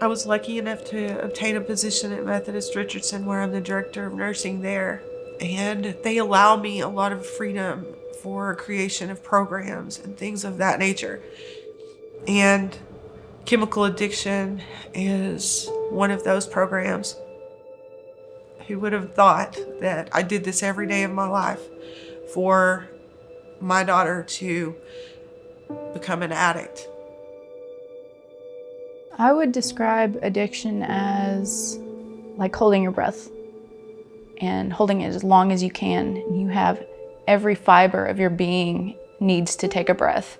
I was lucky enough to obtain a position at Methodist Richardson where I'm the director of nursing there. And they allow me a lot of freedom for creation of programs and things of that nature. And chemical addiction is one of those programs. Who would have thought that I did this every day of my life for my daughter to become an addict? I would describe addiction as like holding your breath and holding it as long as you can. You have every fiber of your being needs to take a breath.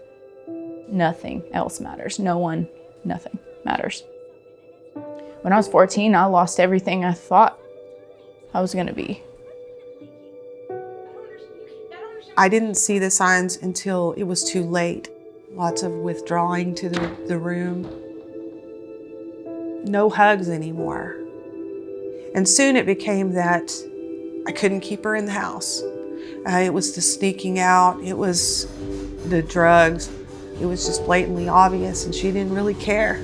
Nothing else matters. No one, nothing matters. When I was 14, I lost everything I thought I was gonna be. I didn't see the signs until it was too late. Lots of withdrawing to the room. No hugs anymore. And soon it became that I couldn't keep her in the house. It was the sneaking out, it was the drugs. It was just blatantly obvious, and she didn't really care.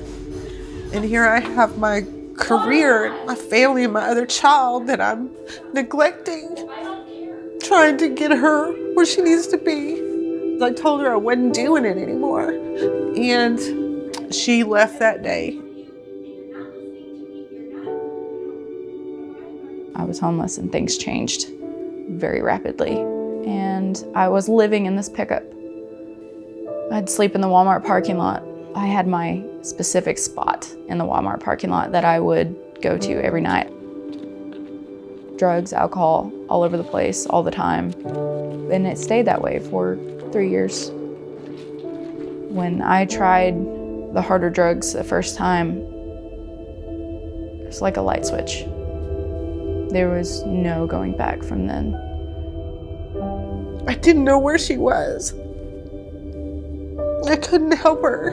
And here I have my career, my family, and my other child that I'm neglecting, trying to get her where she needs to be. I told her I wasn't doing it anymore, and she left that day. I was homeless and things changed very rapidly. And I was living in this pickup. I'd sleep in the Walmart parking lot. I had my specific spot in the Walmart parking lot that I would go to every night. Drugs, alcohol, all over the place, all the time. And it stayed that way for 3 years. When I tried the harder drugs the first time, it was like a light switch. There was no going back from then. I didn't know where she was. I couldn't help her.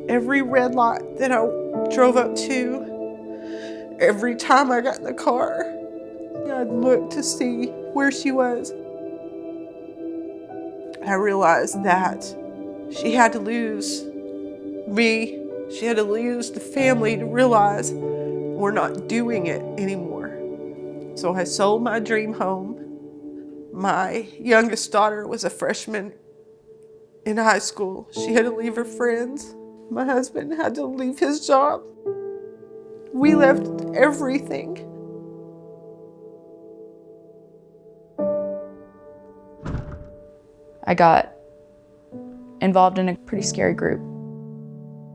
Every red light that I drove up to, every time I got in the car, I'd look to see where she was. I realized that she had to lose me. She had to lose the family to realize we're not doing it anymore. So I sold my dream home. My youngest daughter was a freshman in high school. She had to leave her friends. My husband had to leave his job. We left everything. I got involved in a pretty scary group.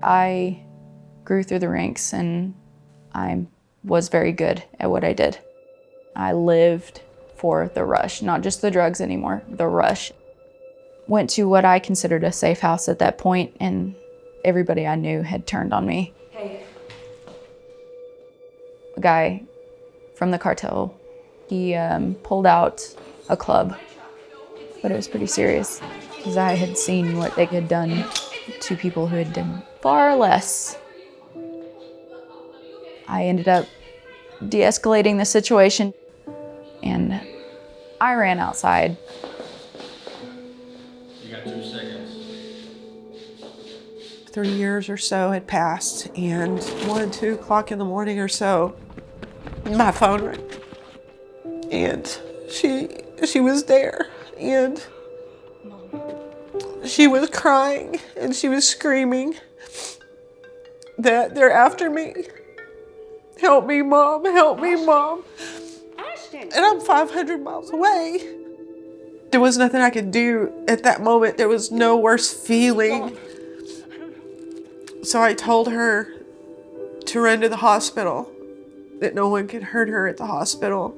I grew through the ranks and I was very good at what I did. I lived for the rush, not just the drugs anymore, the rush. Went to what I considered a safe house at that point, and everybody I knew had turned on me. Hey. A guy from the cartel, he pulled out a club, but it was pretty serious because I had seen what they had done to people who had done far less. I ended up de-escalating the situation, and I ran outside. You got 2 seconds. 3 years or so had passed, and 1, 2 o'clock in the morning or so, my phone rang. And she was there, and she was crying, and she was screaming that they're after me. Help me, Mom, help me, Mom. And I'm 500 miles away. There was nothing I could do at that moment. There was no worse feeling. So I told her to run to the hospital, that no one could hurt her at the hospital.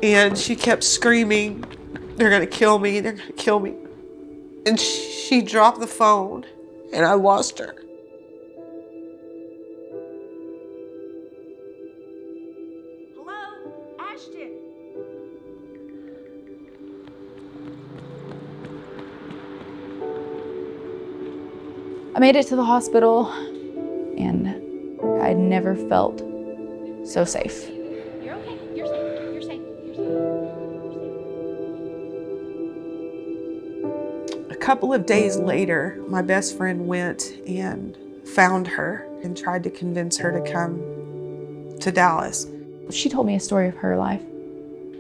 And she kept screaming, they're gonna kill me, they're gonna kill me. And she dropped the phone, and I lost her. Hello, Ashton. I made it to the hospital, and I'd never felt so safe. You're okay. You're safe. You're safe. You're safe. A couple of days later, my best friend went and found her and tried to convince her to come to Dallas. She told me a story of her life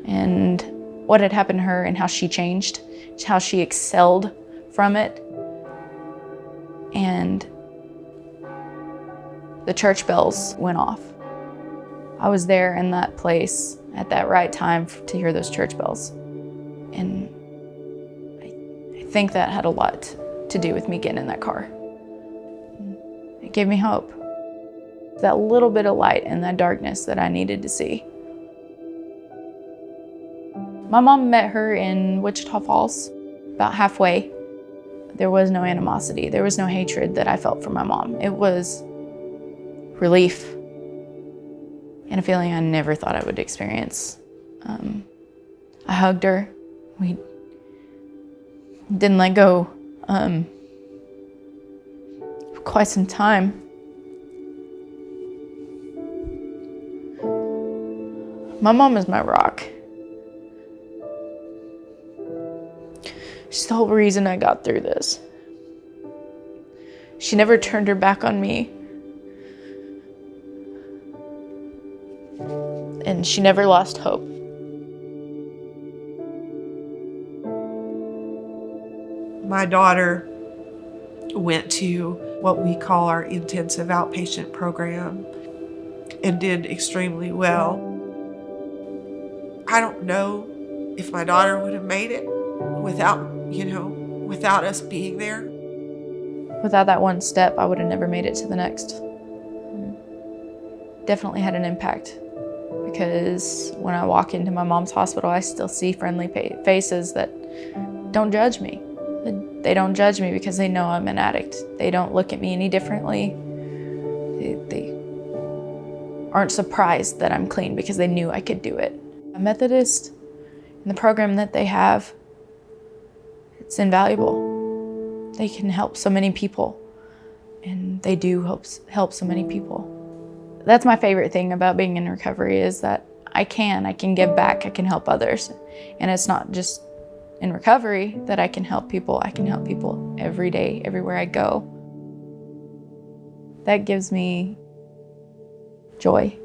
and what had happened to her and how she changed, how she excelled from it. And the church bells went off. I was there in that place at that right time to hear those church bells. And I think that had a lot to do with me getting in that car. It gave me hope. That little bit of light in that darkness that I needed to see. My mom met her in Wichita Falls, about halfway. There was no animosity. There was no hatred that I felt for my mom. It was relief and a feeling I never thought I would experience. I hugged her. We didn't let go for quite some time. My mom is my rock. She's the whole reason I got through this. She never turned her back on me. And she never lost hope. My daughter went to what we call our intensive outpatient program and did extremely well. I don't know if my daughter would have made it without us being there. Without that one step, I would have never made it to the next. Definitely had an impact, because when I walk into my mom's hospital, I still see friendly faces that don't judge me. They don't judge me because they know I'm an addict. They don't look at me any differently. They aren't surprised that I'm clean because they knew I could do it. A Methodist, and the program that they have, it's invaluable. They can help so many people, and they do help so many people. That's my favorite thing about being in recovery, is that I can give back, I can help others. And it's not just in recovery that I can help people every day, everywhere I go. That gives me joy.